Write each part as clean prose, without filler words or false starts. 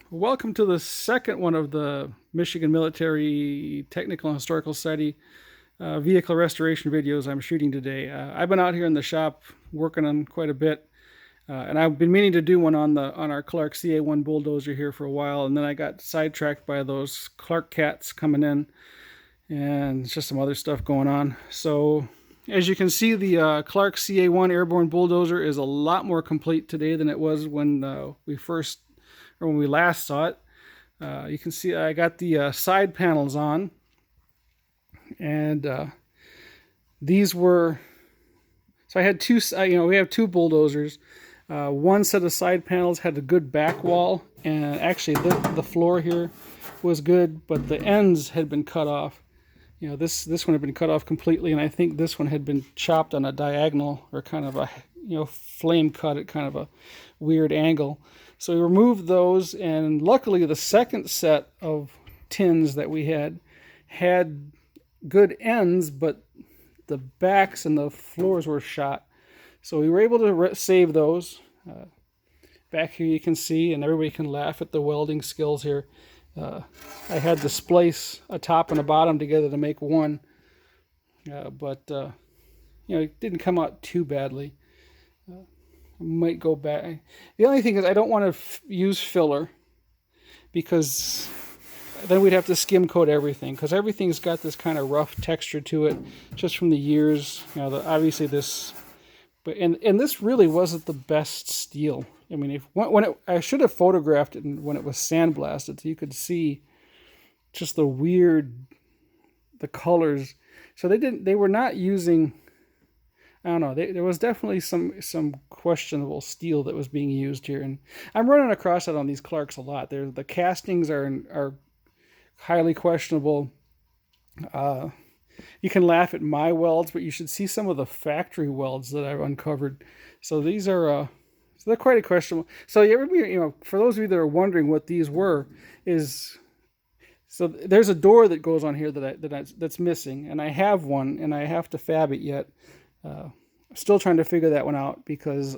Welcome to the second one of the Michigan Military Technical and Historical Society vehicle restoration videos I'm shooting today. I've been out here in the shop working on quite a bit, and I've been meaning to do one on our Clark CA1 bulldozer here for a while, and then I got sidetracked by those Clark cats coming in, and it's just some other stuff going on. So, as you can see, the Clark CA1 airborne bulldozer is a lot more complete today than it was when when we last saw it. You can see I got the side panels on, and these were so I had two. We have two bulldozers. One set of side panels had a good back wall, and actually the floor here was good, but the ends had been cut off. This one had been cut off completely, and I think this one had been chopped on a diagonal or kind of a flame cut at kind of a weird angle. So we removed those, and luckily the second set of tins that we had good ends, but the backs and the floors were shot. So we were able to save those. Back here you can see, and everybody can laugh at the welding skills here. I had to splice a top and a bottom together to make one, but it didn't come out too badly. Might go back. The only thing is I don't want to use filler, because then we'd have to skim coat everything, because everything's got this kind of rough texture to it just from the years. Obviously this, but and this really wasn't the best steel. I mean, I should have photographed it when it was sandblasted, so you could see just the colors. So they were not using, I don't know. There was definitely some questionable steel that was being used here, and I'm running across that on these Clarks a lot. The castings are highly questionable. You can laugh at my welds, but you should see some of the factory welds that I've uncovered. So these are they're quite questionable. So for those of you that are wondering what these were, so there's a door that goes on here that's missing, and I have one, and I have to fab it yet. Still trying to figure that one out, because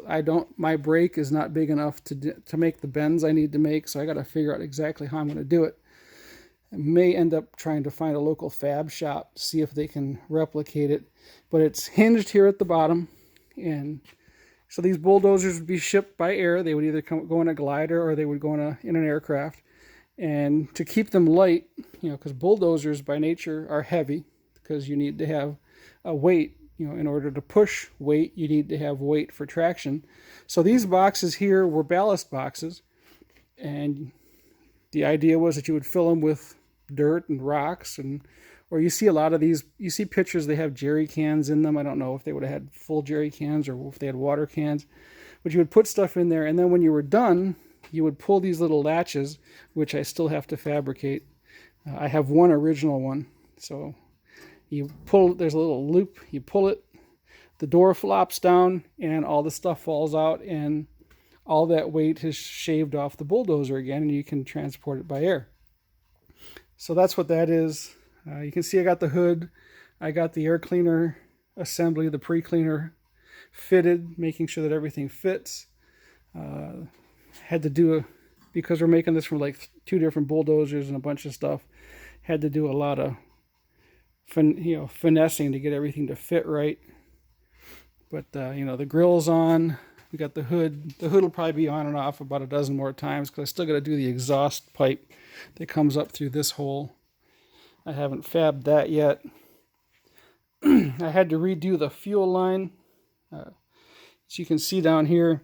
my brake is not big enough to make the bends I need to make, so I got to figure out exactly how I'm going to do it. I may end up trying to find a local fab shop to see if they can replicate it, but it's hinged here at the bottom, and so these bulldozers would be shipped by air. They would either go in a glider or they would go in an aircraft, and to keep them light, because bulldozers by nature are heavy, because you need to have a weight. In order to push weight, you need to have weight for traction. So these boxes here were ballast boxes, and the idea was that you would fill them with dirt and rocks, or you see a lot of these. You see pictures, they have jerry cans in them. I don't know if they would have had full jerry cans or if they had water cans, but you would put stuff in there, and then when you were done, you would pull these little latches, which I still have to fabricate. I have one original one, so you pull, there's a little loop, you pull it, the door flops down, and all the stuff falls out, and all that weight is shaved off the bulldozer again, and you can transport it by air. So that's what that is. You can see I got the hood, I got the air cleaner assembly, the pre-cleaner fitted, making sure that everything fits. Had to do because we're making this from like two different bulldozers and a bunch of stuff, had to do a lot of finessing to get everything to fit right. But the grill's on. We got the hood. The hood will probably be on and off about a dozen more times, because I still got to do the exhaust pipe that comes up through this hole. I haven't fabbed that yet. I had to redo the fuel line. As you can see down here,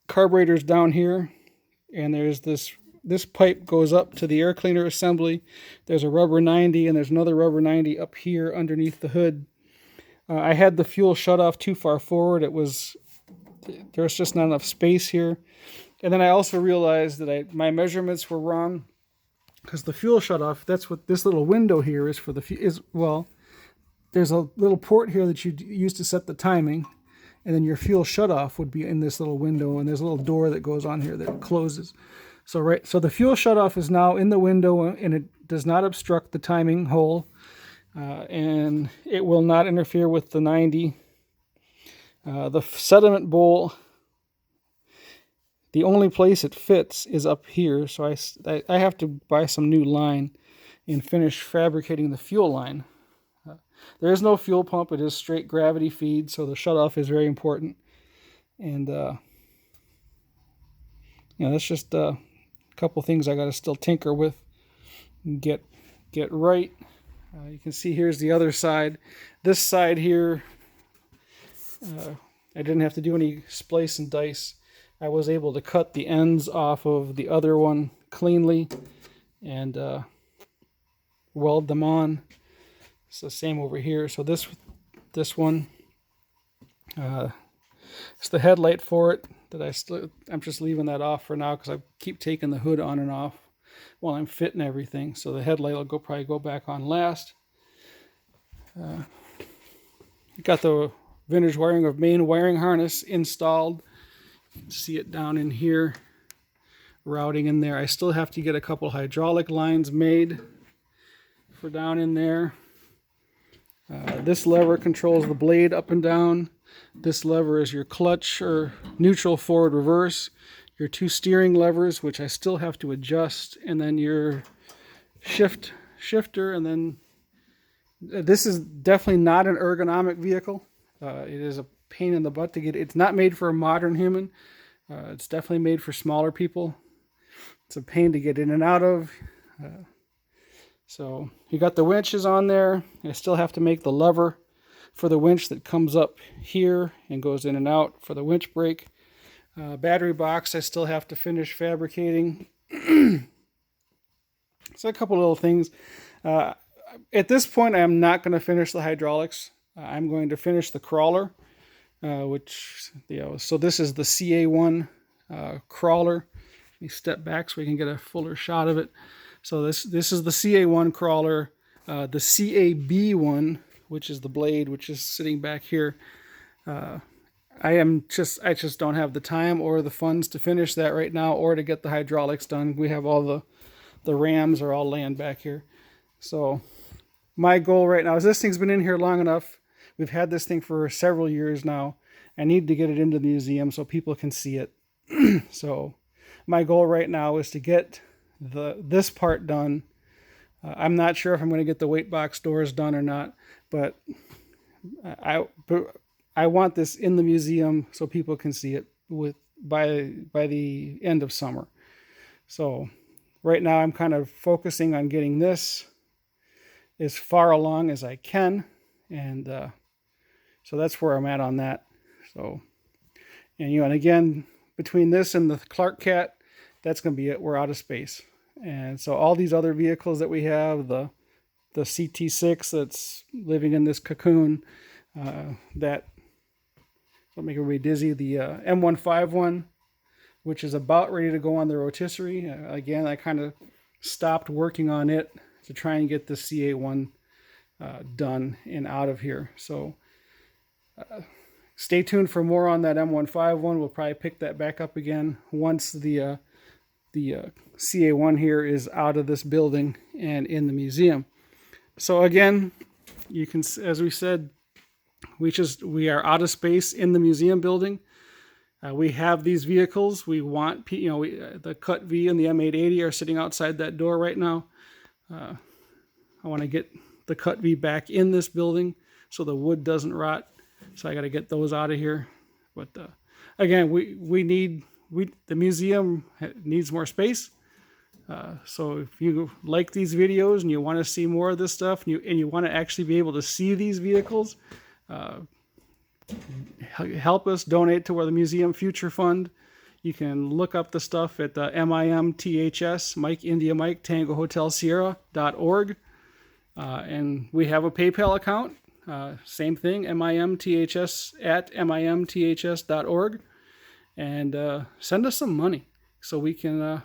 carburetor's down here, and there's this pipe goes up to the air cleaner assembly. There's a rubber 90, and there's another rubber 90 up here underneath the hood. I had the fuel shut off too far forward. There was just not enough space here. And then I also realized that my measurements were wrong, because the fuel shut off, that's what this little window here is for there's a little port here that you use to set the timing, and then your fuel shut off would be in this little window, and there's a little door that goes on here that closes. So the fuel shut off is now in the window, and it does not obstruct the timing hole, and it will not interfere with the 90. The sediment bowl The only place it fits is up here, so I have to buy some new line and finish fabricating the fuel line. There is no fuel pump. It is straight gravity feed, so the shutoff is very important. And that's just a couple things I got to still tinker with and get right. You can see here's the other side. This side here, I didn't have to do any splice and dice. I was able to cut the ends off of the other one cleanly and weld them on. It's the same over here. So this one, it's the headlight for it that I'm just leaving that off for now because I keep taking the hood on and off while I'm fitting everything. So the headlight will probably go back on last. Got the vintage wiring of main wiring harness installed. You can see it down in here, routing in there. I still have to get a couple hydraulic lines made for down in there. This lever controls the blade up and down. This lever is your clutch or neutral, forward, reverse. Your two steering levers, which I still have to adjust, and then your shifter, and then this is definitely not an ergonomic vehicle. It is a pain in the butt to get. It's not made for a modern human. It's definitely made for smaller people. It's a pain to get in and out of. So you got the winches on there. I still have to make the lever for the winch that comes up here and goes in and out for the winch brake. Battery box I still have to finish fabricating. So a couple little things. At this point, I am not going to finish the hydraulics. I'm going to finish the crawler, so this is the CA1 crawler. Let me step back so we can get a fuller shot of it. So this is the CA1 crawler. The CAB1, which is the blade, which is sitting back here. I just don't have the time or the funds to finish that right now, or to get the hydraulics done. We have all the rams are all laying back here. So my goal right now is this thing's been in here long enough. We've had this thing for several years now. I need to get it into the museum so people can see it. So my goal right now is to get this part done. I'm not sure if I'm going to get the weight box doors done or not, but I want this in the museum so people can see it by the end of summer. So right now I'm kind of focusing on getting this as far along as I can, and so that's where I'm at on that. So, and again, between this and the Clark Cat, that's going to be it. We're out of space. And so all these other vehicles that we have, the CT6 that's living in this cocoon, that will make everybody dizzy. The M151, which is about ready to go on the rotisserie. Again, I kind of stopped working on it to try and get the CA1 done and out of here. So stay tuned for more on that M151. We'll probably pick that back up again once the CA1 here is out of this building and in the museum. So again, you can, as we said, we are out of space in the museum building. We have these vehicles. We want, the Cut V and the M880 are sitting outside that door right now. I want to get the Cut V back in this building so the wood doesn't rot. So I got to get those out of here. But again, the museum needs more space. So if you like these videos and you want to see more of this stuff, and you want to actually be able to see these vehicles, help us donate to the Museum Future Fund. You can look up the stuff at MIMTHS, Mike India Mike Tango Hotel Sierra.org. And we have a PayPal account. Same thing, MIMTHS at MIMTHS.org. And send us some money so we can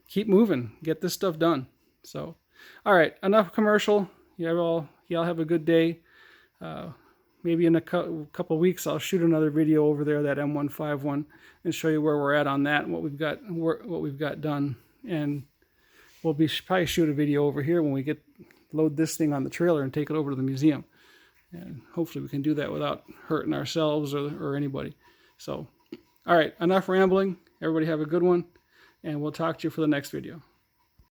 keep moving, get this stuff done. So, all right, enough commercial. Y'all have a good day. Maybe in a couple weeks, I'll shoot another video over there, that M151, and show you where we're at on that and what we've got done. And we'll probably shoot a video over here when we load this thing on the trailer and take it over to the museum. And hopefully we can do that without hurting ourselves or anybody. So, All right, enough rambling. Everybody have a good one, and we'll talk to you for the next video.